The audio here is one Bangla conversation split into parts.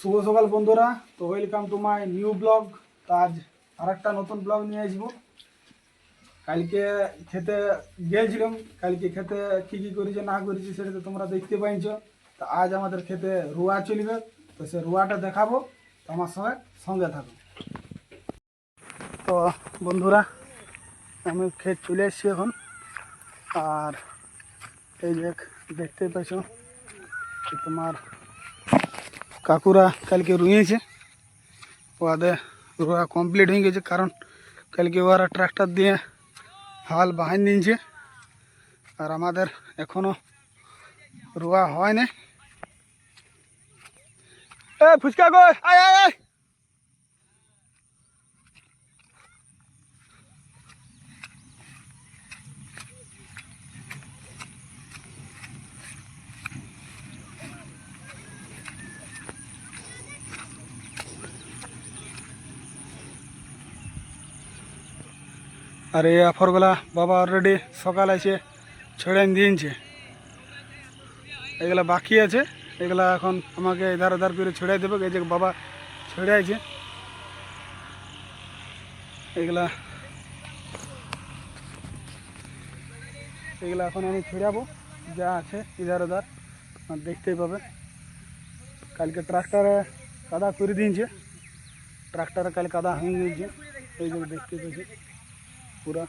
শুভ সকাল বন্ধুরা। তো welcome to my new blog. তো আজ আরেকটা নতুন ব্লগ নিয়ে আসবো। কালকে খেতে গিয়েছিলাম, কালকে খেতে কী কী করেছে না করেছে সেটা তো তোমরা দেখতে পাইছো। তো আজ আমাদের খেতে রুয়া চলবে, তো সে রুয়াটা দেখাবো, তো আমার সঙ্গে সঙ্গে থাকো। তো বন্ধুরা, আমি খেত চলে এসেছি এখন। আর এই যে দেখতেই পাইছো, তোমার কাকুরা কালকে রুইয়েছে, ওদের রোয়া কমপ্লিট হয়ে গেছে, কারণ কালকে ওরা ট্রাক্টর দিয়ে হাল বাহিন দিয়েছে। আর আমাদের এখনো রোয়া হয় না। এ ফুচকা গো, আয় আয় আয়। আর এই আফরগুলা বাবা অলরেডি সকাল এসে ছেড়ে দিয়েছে। এগুলা বাকি আছে, এগুলা এখন আমাকে এধার এধার করে ছেড়ে দেবে। এই যে বাবা ছেড়ে আছে, এগুলা এগুলা এখন আমি ছেড়াবো। যা আছে এধার ওধার দেখতেই পাবে। কালকে ট্রাক্টরে কাদা করে দিয়েছে, ট্রাক্টরে কাল কাদা হয়ে গিয়েছে। এই যে দেখতে পেয়েছি পুরা।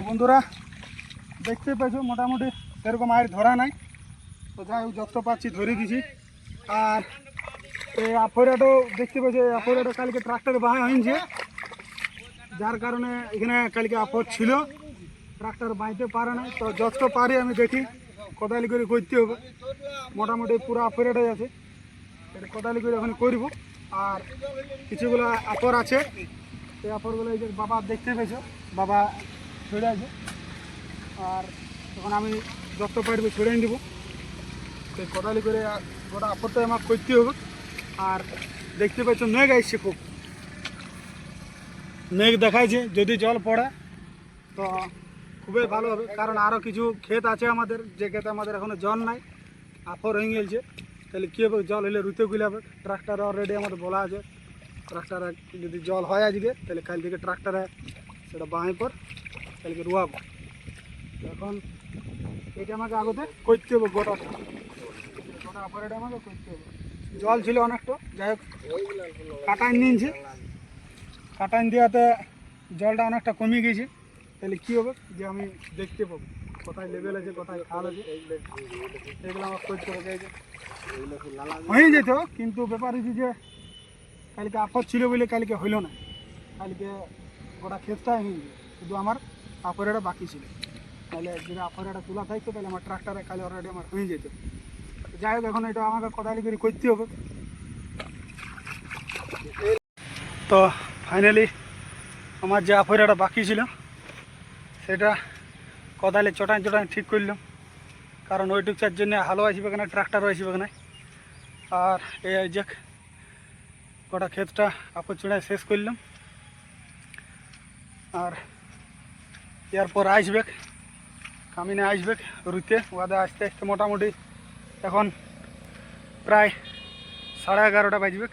বন্ধুরা দেখতে পেয়েছো মোটামুটি সেরকম আর ধরা নাই, তো যাই হোক যত পাচ্ছি ধরে দিছি। আর এই আফরেটাও দেখতে পেয়েছি, এই আফরেটা কালকে ট্রাক্টরে বাহা হয়েছে, যার কারণে এখানে কালকে আফর ছিল, ট্রাক্টর বাইতে পারে না। তো যত পারি আমি দেখি কোদালি করে করতে হবে। মোটামুটি পুরো আফরেটাই আছে, এটা কোদালি করে এখন করব। আর কিছুগুলো আফর আছে, এই আফরগুলো এই যে বাবা দেখতে পেয়েছো, বাবা ছেড়ে আছে। আর তখন আমি যত পারবো ছেড়ে দেবো, সেই কোদালি করে গোটা আফরটাই আমার করতে হবে। আর দেখতে পাচ্ছ মেঘ আসছে, খুব মেঘ দেখাইছে, যদি জল পড়ে তো খুবই ভালো হবে। কারণ আরও কিছু ক্ষেত আছে আমাদের, যে ক্ষেতে আমাদের এখনও জল নাই, আফর হয়ে গেছে। তাহলে কী হবে, জল হলে রুতে গুলাবে। ট্রাক্টর অলরেডি আমাদের বলা আছে, ট্রাক্টরে যদি জল হয় আজকে, তাহলে কাল থেকে ট্রাক্টরে সেটা বাঁই পর কালকে রুয়াবো। এখন এটা আমাকে আগতে করতে হবে, গোটাটা গোটা আফরেটা আমাকে করতে হবে। জল ছিল অনেকটা, যাই হোক কাটাইন নিয়েছে, কাটাইন দেওয়াতে জলটা অনেকটা কমে গেছে। তাহলে কী হবে, যে আমি দেখতে পাবো কোথায় লেভেল আছে, কোথায় খাল আছে, এগুলো আমার করতে হবে। হয়ে যেত, কিন্তু ব্যাপার হচ্ছে যে কালকে আফর ছিল বলে কালকে হইল না। কালকে গোটা ক্ষেতটাই হয়ে গেছে, শুধু আমার আফরেটা বাকি ছিল। তাহলে যদি আফরেটা তোলা থাকতো, তাহলে আমার ট্রাক্টরে কালে অলরেডি আমার হয়ে যেত। যাই হোক এখন এটা আমাকে কোদালি করে করতে হবে। তো ফাইনালি আমার যে আফরেটা বাকি ছিল সেটা কোদালে চটান চটান ঠিক করলাম, কারণ ওইটুকটার জন্য হালও আসবে কেনা, ট্রাক্টরও আসবে কেনা। আর এই যে গোটা ক্ষেতটা আপর চড়ায় শেষ করলাম। আর এরপর আসবে কামিনে আসবে রুতে, ওদের আস্তে আস্তে মোটামুটি এখন প্রায় 11:30 বাজবে।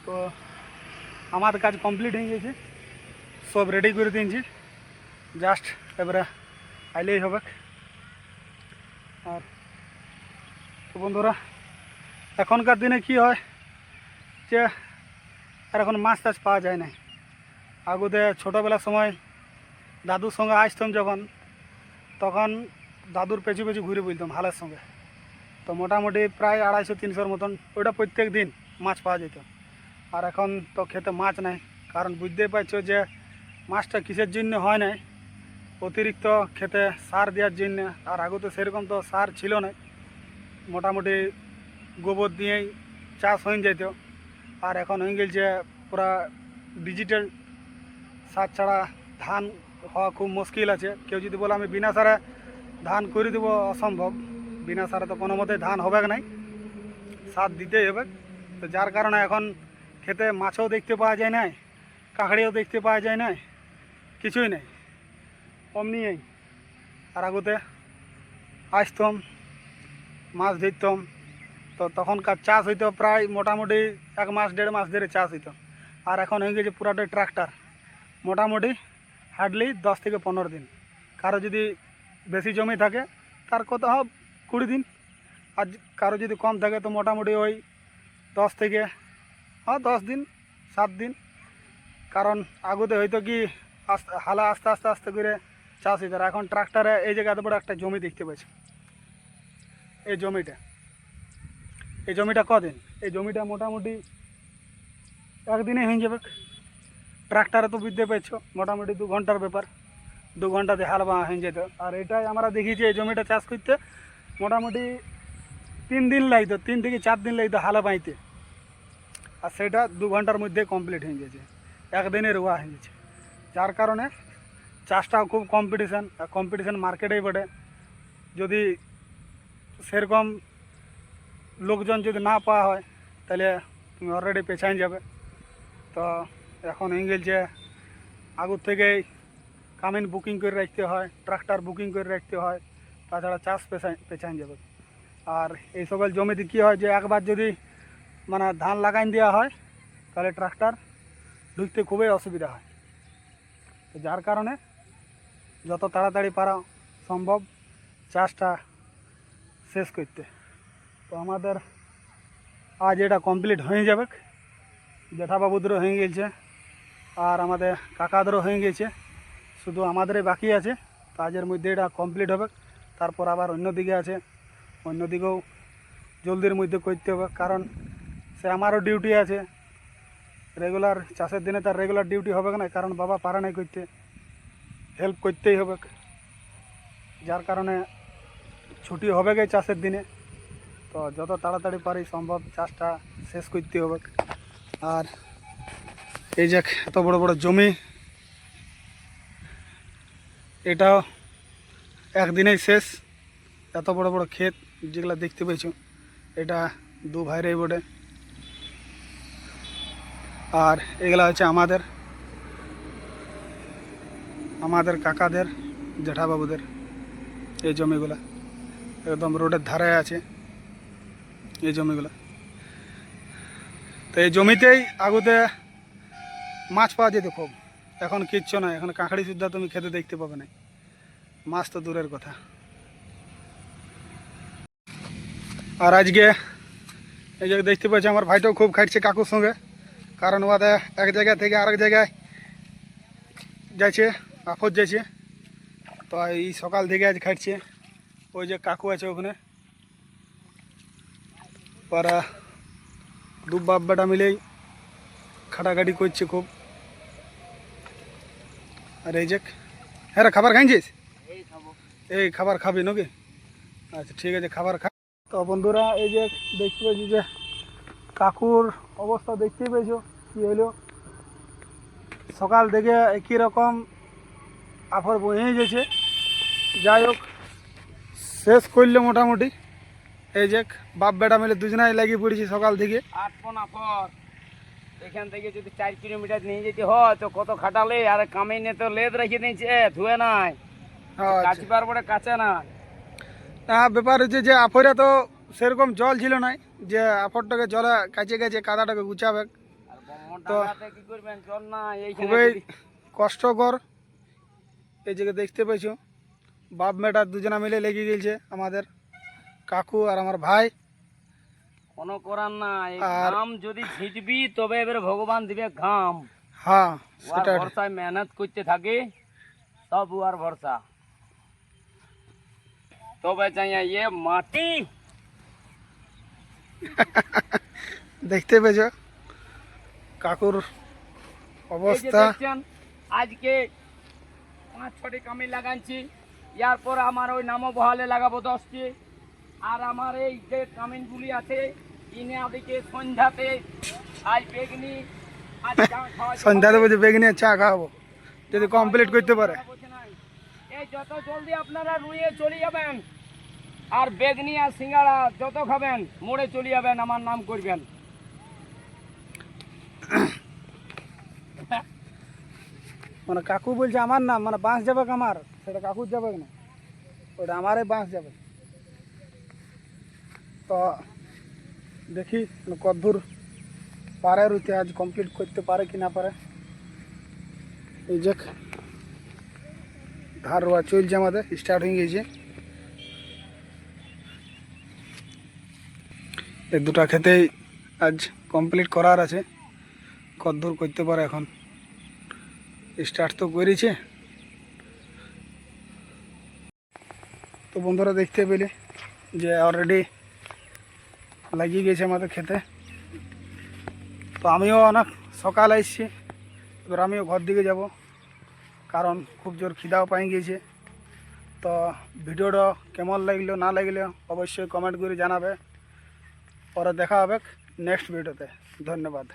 তো আমার কাজ কমপ্লিট হয়ে গেছে, সব রেডি করে দিয়েছি, জাস্ট এবারে আইলেই হবে। আর তো বন্ধুরা, এখনকার দিনে কি হয় যে আর এখন মাছ টাছ পাওয়া যায় না। আগুতে ছোটোবেলার সময় দাদুর সঙ্গে আসতাম যখন, তখন দাদুর পেছু পেছু ঘুরে বলতাম হালের সঙ্গে। তো মোটামুটি প্রায় 250-300 মতন ওইটা প্রত্যেক দিন মাছ পাওয়া যেত। আর এখন তো খেতে মাছ নাই, কারণ বুঝতেই পারছো যে মাছটা কিসের জন্য হয় নাই, অতিরিক্ত খেতে সার দেওয়ার জন্য। আর আগে তো সেরকম তো সার ছিল না, মোটামুটি গোবর দিয়েই চাষ হয়ে যেত। আর এখন হয়ে গেছে পুরা ডিজিটাল, সার ছাড়া ধান হওয়া খুব মুশকিল আছে। কেউ যদি বলে আমি বিনা সারে ধান করে দেবো, অসম্ভব। বিনা সারে তো কোনো মতে ধান হবে নাই, সার দিতেই হবে। তো যার কারণে এখন খেতে মাছও দেখতে পাওয়া যায় না, কাঁকড়িও দেখতে পাওয়া যায় না, কিছুই নেই, অমনিই আর আগুতে আসতাম, মাছ ধরতাম। তো তখনকার চাষ হইতো প্রায় মোটামুটি 1 মাস 1.5 মাস ধরে চাষ হইতো। আর এখন হয়ে গেছে পুরাটাই ট্রাক্টর, মোটামুটি হার্ডলি 10 থেকে 15 দিন। কারো যদি বেশি জমি থাকে তার কত হবে 20 দিন, আর কারো যদি কম থাকে তো মোটামুটি ওই 10 থেকে 10 দিন 7 দিন। কারণ আগুতে হয়তো কি হালা আস্তে আস্তে আস্তে করে চাষ হইতো। আর এখন ট্রাক্টরে এই জায়গায় এত বড় একটা জমি দেখতে পাচ্ছি, এই জমিটা কদিন, এই জমিটা মোটামুটি একদিনে হয়ে যাবে। ট্রাক্টরে তো বুঝতে পারছো মোটামুটি 2 ঘন্টার ব্যাপার, 2 ঘন্টাতে হাল বা হয়ে যেত। আর এটাই আমরা দেখি যে এই জমিটা চাষ করতে মোটামুটি 3 দিন লাগতো, 3 থেকে 4 দিন লাগতো হাল বাইতে। আর সেটা 2 ঘন্টার মধ্যে কমপ্লিট হয়ে গেছে, একদিনে রোয়া হয়ে গেছে। যার কারণে চাষটাও খুব কম্পিটিশান, আর কম্পিটিশান মার্কেটেই বটে। যদি সেরকম লোকজন যদি না পাওয়া হয় তাহলে তুমি অলরেডি পেছাই যাবে। তো এখন হয়ে গেছে আগুর থেকেই কামিন বুকিং করে রাখতে হয়, ট্রাক্টর বুকিং করে রাখতে হয়, তাছাড়া চাষ পেছাই যাবে। আর এই সকল জমিতে কী হয় যে একবার যদি মানে ধান লাগাই দেওয়া হয় তাহলে ট্রাক্টর ঢুকতে খুবই অসুবিধা হয়। তো যার কারণে যত তাড়াতাড়ি পারা সম্ভব চাষটা শেষ করতে। তো আমাদের আজ এটা কমপ্লিট হয়ে যাবে, জেঠাবাবুদেরও হয়ে গেছে আর আমাদের কাকাদেরও হয়ে গেছে, শুধু আমাদেরই বাকি আছে। তো আজের মধ্যে এটা কমপ্লিট হবে। তারপর আবার অন্যদিকে আছে, অন্যদিকেও জলদির মধ্যে করতে হবে, কারণ সে আমারও ডিউটি আছে। রেগুলার চাষের দিনে তার রেগুলার ডিউটি হবে না, কারণ বাবা পারে নাই করতে, হেল্প করতেই হবে। যার কারণে ছুটি হবে গে চাষের দিনে। তো যত তাড়াতাড়ি পারি সম্ভব চাষটা শেষ করতে হবে। আর এই যে এত বড় বড় জমি, এটাও একদিনেই শেষ। এত বড় বড় ক্ষেত যেগুলো দেখতে পেয়েছো, এটা 2 ভাইয়েরই বটে। আর এগুলা হচ্ছে আমাদের কাকাদের, জেঠাবাবুদের এই জমিগুলা, একদম রোডের ধারে আছে এই জমিগুলো। তো এই জমিতেই আগুতে মাছ পাওয়া যেত খুব, এখন কিচ্ছু নয়, এখন কাঁকড়ি সুদ্ধা তুমি খেতে দেখতে পাবে না, মাছ তো দূরের কথা। আর আজকে এই যে দেখতে পাচ্ছি আমার ভাইটাও খুব খাটছে কাকুর সঙ্গে, কারণ ওদের এক জায়গা থেকে আরেক জায়গায় যাচ্ছে, আফত যাচ্ছে। তো এই সকাল থেকে আজ খাটছে। ওই যে কাকু আছে ওখানে, ওরা 2 বাপ বেটা মিলেই খাটাখাটি করছে খুব। আর এই যে হ্যাঁ খাবার খাইছিস, এই খাবার খাবি নাকি? আচ্ছা ঠিক আছে, খাবার খা। তো বন্ধুরা এই যে দেখতে পেয়েছি যে কাকুর অবস্থা দেখতেই পেয়েছো কি হলো, সকাল থেকে একই রকম আফর বয়ে গেছে। যাই হোক শেষ করলে মোটামুটি। এই যে বাপ বেটা মিলে দুজনাই লাগিয়ে পড়েছি সকাল থেকে। 8 পন আফর এখান থেকে যদি 4 কিলোমিটার নিয়ে যেতে হয় তো কত খাটালে। আর কামাইনে তো লেদ রেখে দিয়েছে, ধুয়ে নাই, কাচিবার পরে কাঁচে না। ব্যাপার হচ্ছে যে আফরে তো সেরকম জল ছিল না যে আফরটাকে জলে কাছে গেছে কাদাটাকে গুছাবে। আর ব্রহ্মটা তো রাতে কি করবেন, জল না এইখানে খুবই যদি কষ্টকর। এই জায়গায় দেখতে পেয়েছো বাপ বেটা দুজনা মিলে লেগে গেছে, আমাদের কাকু আর আমার ভাই। কোনো করার না, এই আর ঘাম যদি ছিটবি তবে এবারে ভগবান দিবে ঘাম। হ্যাঁ ওর সেটা ভরসায় মেহনত করতে থাকে, সব ওর ভরসা। তবে চাইয়া ইয়ে মাটি দেখতে পেয়েছো কাকুর এই যে অবস্থা। দেখছেন আজকে 5-6টি কামি লাগাচ্ছি, এরপর আমার ওই নামো বহালে লাগাবো 10টি। আর আমার এই যে কামিনগুলি আছে ইনে ওদিকে সন্ধ্যাতে আজ বেগনি, আজ চা খাওয়াইতে সন্ধ্যাতে হবে। বলছে বেগনিয়া চা খাওয়াবো যদি কমপ্লিট করতে পারে। এই যত জলদি আপনারা রুইয়ে চলে যাবেন, আর বেগনি আর সিঙ্গাড়া যত খাবেন মোড়ে চলে যাবেন, আমার নাম করবেন। মানে কাকু বলছে আমার নাম, মানে বাঁশ যাবে আমার, সেটা কাকুর যাবে না। ওটা আমারই বাঁশ যাবে। তো দেখি কদ্দূর পারে রুইতে আজ কমপ্লিট করতে পারে কি না পারে। এই যে ধার রোয়া চলছে, আমাদের স্টার্ট হয়ে গেছে। এই দুটা খেতেই আজ কমপ্লিট করার আছে, কদ্দূর করতে পারে এখন। স্টার্ট তো করেছে। তো বন্ধুরা দেখতে পেলে যে অলরেডি লাগিয়ে গেছে আমাদের খেতে। তো আমিও অনেক সকাল এসেছি, এবার আমিও ঘর দিকে যাব, কারণ খুব জোর খিদাও পাই গিয়েছে। তো ভিডিওটা কেমন লাগলো না লাগলো অবশ্যই কমেন্ট করে জানাবে। পরে দেখা হবে নেক্সট ভিডিওতে। ধন্যবাদ।